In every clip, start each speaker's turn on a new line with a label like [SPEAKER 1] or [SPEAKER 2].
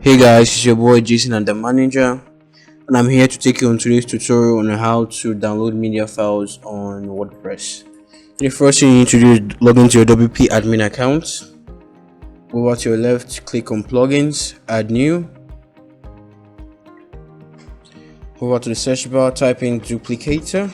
[SPEAKER 1] Hey guys, it's your boy Jason and the manager, and I'm here to take you on today's tutorial on how to download media files on WordPress. The first thing you need to do is log into your WP admin account. Over to your left, click on plugins, add new. Over to the search bar, type in duplicator.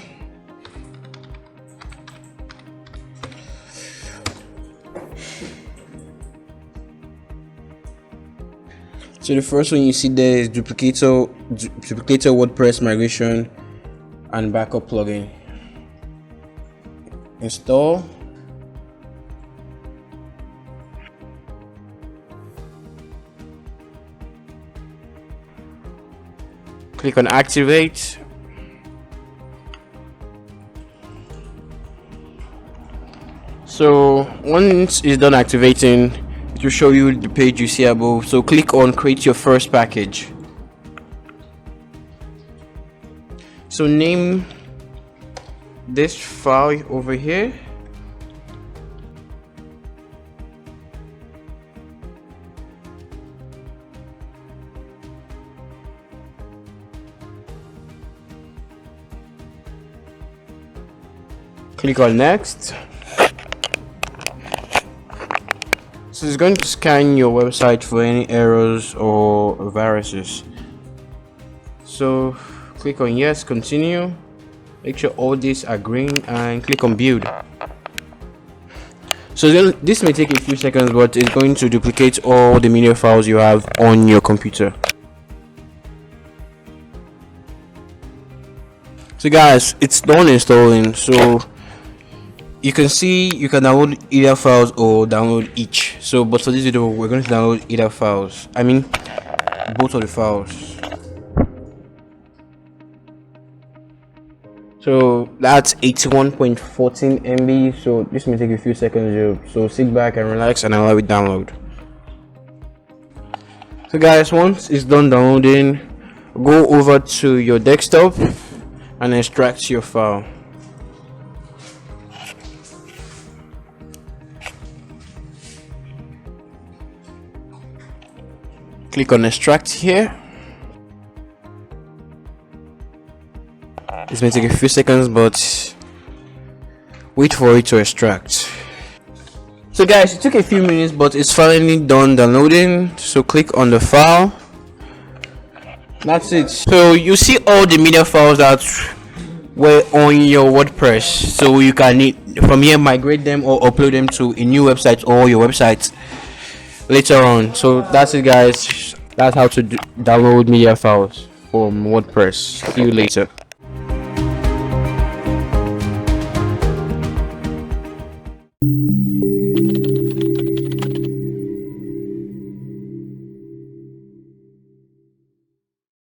[SPEAKER 1] So the first one you see there is duplicator WordPress migration and backup plugin. Install. Click on activate. So once it's done activating, it will show you the page you see above. So click on create your first package. So name this file over here. Click on next. So it's going to scan your website for any errors or viruses. So click on yes, continue. Make sure all these are green and click on build. So this may take a few seconds, but it's going to duplicate all the media files you have on your computer. So guys, it's done installing. So you can see you can download either files or download each. So but for this video we're going to download either files. I mean both of the files. So that's 81.14 MB. So this may take a few seconds. So sit back and relax and allow it download. So guys, once it's done downloading, go over to your desktop and extract your file. Click on extract here. This may take a few seconds, but wait for it to extract. So guys, it took a few minutes, but it's finally done downloading. So click on the file. That's it. So you see all the media files that were on your WordPress. So you can from here migrate them or upload them to a new website or your website later on. So that's it guys, that's how to download media files from WordPress. See you later.